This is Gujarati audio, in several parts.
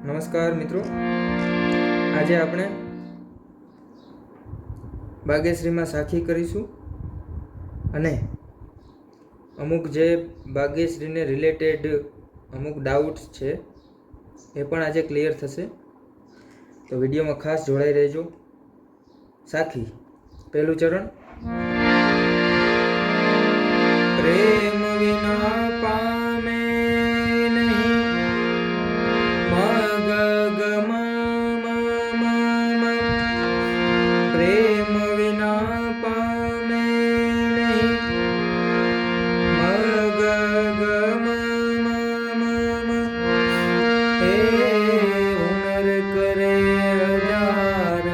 નમસ્કાર મિત્રો, આજે આપણે ભાગ્યશ્રીમાં સાખી કરીશું અને અમુક જે ભાગ્યશ્રીને રિલેટેડ અમુક ડાઉટ્સ છે એ પણ આજે ક્લિયર થશે. તો વિડીયોમાં ખાસ જોડાઈ રહેજો. સાખી પહેલું ચરણ. પ્રેમ વિના પામે નહીં મગ ગ મ મ મ મ. પ્રેમ વિના પામે નહીં મગ ગ મ મ મ મ. હે ઉનર કરે હજાર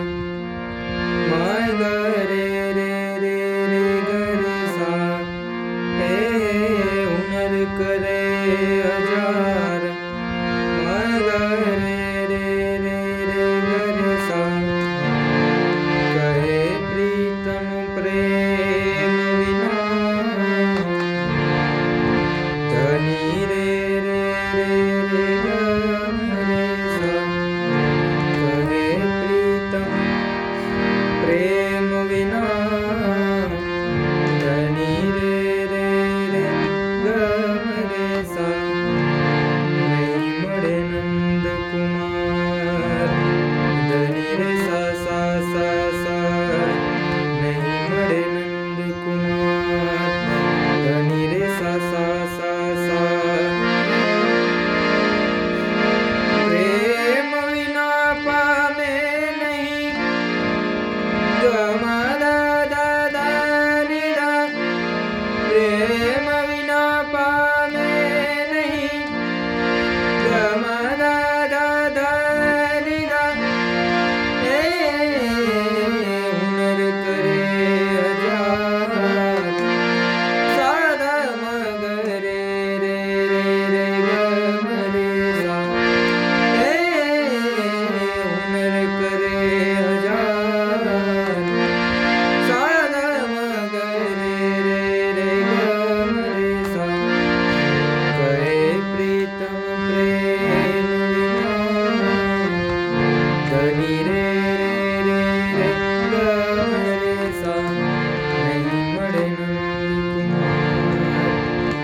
માય ગરે રે રે રે ગરે સા. હે ઉનર કરે હજાર માય ગરે રે રે રે ગરે સા. કહે પ્રીતમ પ્રેમ વિના ધની રે રે રે રે ગરે સા. કહે પ્રીતમ પ્રેમ વિના ધની રે રે રે ગરે સા. નહીં મળે નંદ કુમાર ધની રે સા સા સા સા. નહીં મળે નંદ કુમાર ધની રે સા સા સા સા. પ્રેમ વિના પામે નહીં ગમા દા દા દા ની દા. પ્રેમ વિના પામે નહીં ગમા દા દા દા ની દા. હે હુનર કરે હજાર સાદા મગ રે રે રે રે ગમ રે સા. હે હુનર કરે હજાર સાદા મગ રે રે રે ગમ રે સા. કહે પ્રીતમ પ્રેમ વિના ધની રે રે રે રે ગમ રે સા. નહીં મળે નંદ કુમાર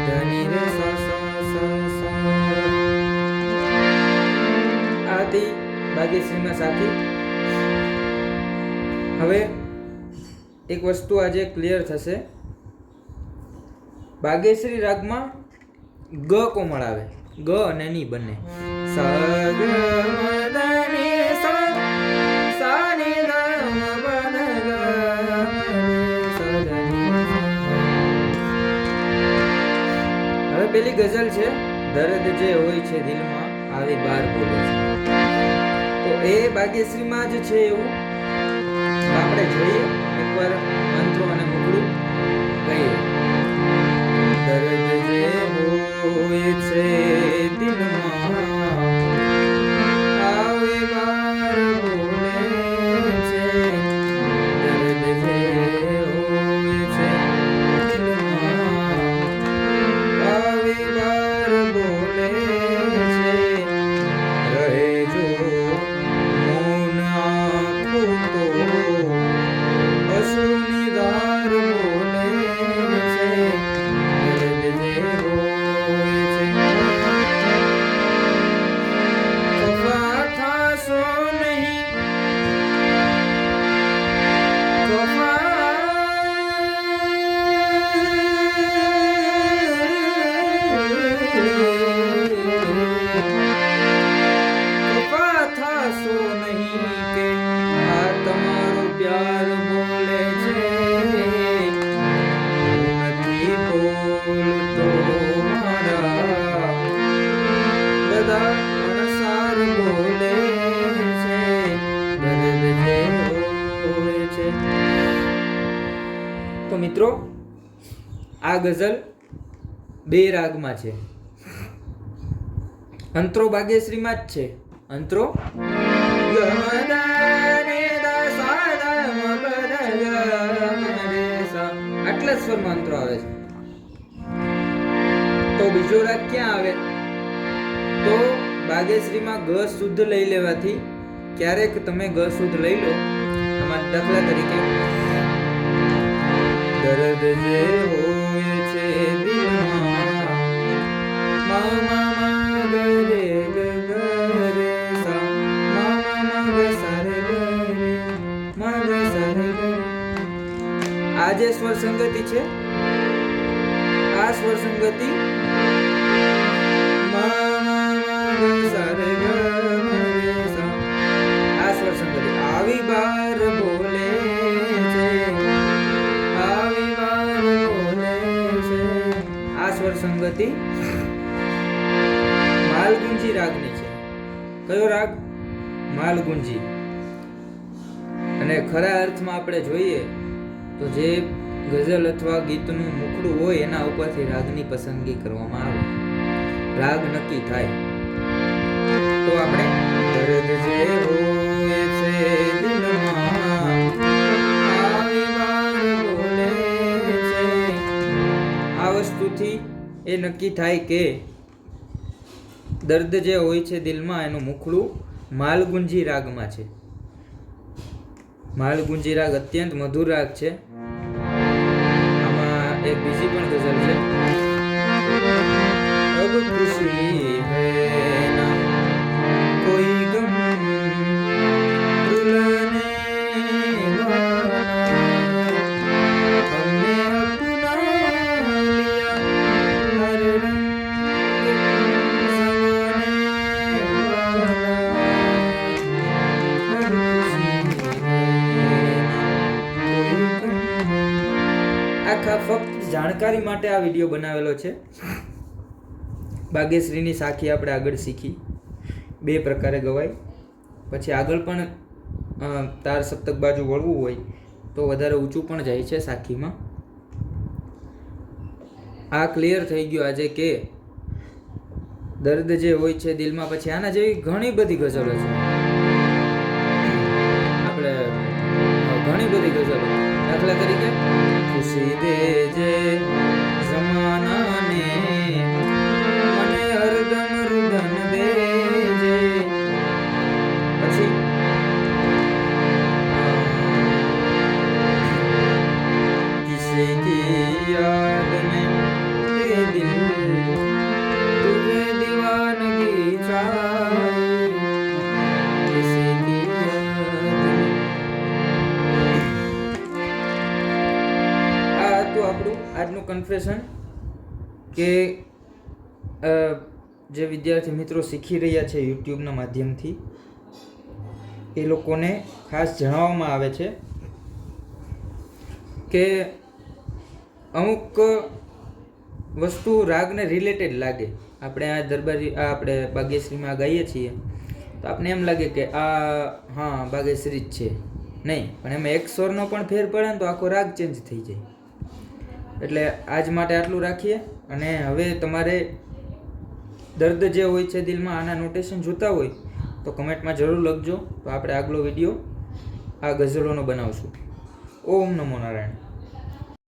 ધની રે સા સા સા સા. આ હતી ભાગ્યશ્રીમાં સાખી. હવે એક વસ્તુ આજે ક્લિયર થશે. ભાગ્યશ્રી રાગમાં ગ કોમળ આવે, ગ અને ની બંને. સ ગ મ દ ની સા સા ની દ મ પ દ ગ સ દ ની સા. હવે પેલી ગઝલ છે, દર્દ જે હોય છે દિલમાં આવી બાર બોલે છે. તો એ ભાગ્યશ્રીમાં જ છે એવું આપણે જોઈએ. એકવાર મંત્રો અને મુકડું કહીએ. દર્દ જે હોય છે દિલમાં આવે બાર બોલે છે. દર્દ જે હોય છે દિલમાં આવે બાર બોલે છે. રહે જો મૌન આંખો તો અશ્રુની ધાર બોલે છે. દર્દ જે હોય છે. ખફા થાશો નહીં ખફા થાશો નહીં કે આ તમારો પ્યાર બોલે છે. હું નથી બોલતો મારા બધા અણસાર બોલે છે. દર્દ જે હોય છે. તો મિત્રો, આ ગઝલ બે રાગમાં છે. અંતરો ભાગ્યશ્રીમાં જ છે. અંતરો આટલા જ સ્વરમાં અંતરો આવે છે. તો બીજો રાગ ક્યાં આવે? તો બાગેશ્રીમાં ગ શુદ્ધ લઈ લેવાથી ક્યારેક તમે ગ શુદ્ધ લઈ લો, આમાં દાખલા તરીકે દર્દ જે હોય છે દિલમાં, મા મા ગ રે ગ ગ રે સા, મા મા ગ સા રે ગ રે, મા ગ સા રે ગ રે. આ જે સ્વર સંગતિ છે, આ સ્વર સંગતિ મા મા ગ સા રે ગ રે સા, આ સ્વર સંગતિ આવી બાર બોલે છે, આવી બાર બોલે છે. આ સ્વર સંગતિ માલગુંજી રાગની છે. કયો રાગ? માલગુંજી. અને ખરા અર્થમાં આપણે જોઈએ તો જે ગઝલ અથવા ગીતનું મુખડું હોય એના ઉપરથી રાગની પસંદગી કરવામાં આવે, રાગ નક્કી થાય. તો આપણે દર્દ જે હોય છે દિલમાં, આવી બાર બોલે છે, આ વસ્તુથી એ નક્કી થાય કે દર્દ જે હોય છે દિલમાં એનું મુખડું માલગુંજી રાગમાં છે. માલગુંજી રાગ અત્યંત મધુર રાગ છે. આમાં એક બીજી પણ ગઝલ છે, અબ ખુશી હૈ ના કોઈ ગમ ભૂલને વાલા, हमने अपना लिया हर रंग समाने वाला, अब खुशी આખા ફક્ત જાણકારી માટે આ વિડીયો બનાવેલો છે. બાગેશ્રીની સાખી આપણે આગળ શીખી, બે પ્રકારે ગવાય. પછી આગળ પણ તાર સપ્તક બાજુ વળવું હોય તો વધારે ઊંચું પણ જાય છે સાખીમાં. આ ક્લિયર થઈ ગયું આજે કે દર્દ જે હોય છે દિલમાં. પછી આના જેવી ઘણી બધી ગઝલો છે, આપણે ઘણી બધી ગઝલો. દાખલા તરીકે ખુશી દેજે જમાનાને, મને હરદમ રુદન દેજે. પછી કિસી કી યાદ મેં ये दिल तुझे दीवानगी चाहिए, किसी की આ તો આપણું આજનું કન્ફેશન કે જે વિદ્યાર્થી મિત્રો શીખી રહ્યા છે યુટ્યુબના માધ્યમથી, એ લોકોને ખાસ જણાવવામાં આવે છે કે અમુક વસ્તુ રાગને રિલેટેડ લાગે. આપણે આ દરબારી આપણે બાગેશ્રીમાં ગાઈએ છીએ તો આપણે એમ લાગે કે આ હા બાગેશ્રી જ છે, નહીં, પણ એમાં એક સ્વરનો પણ ફેર પડે ને તો આખો રાગ ચેન્જ થઈ જાય. એટલે આજ માટે આટલું રાખીએ. અને હવે તમારે દર્દ જે હોય છે દિલમાં આના નોટેશન જોતા હોય તો કમેન્ટમાં જરૂર લખજો, તો આપણે આગલો વિડીયો આ ગઝલોનો બનાવશું. ઓમ નમો નારાયણ.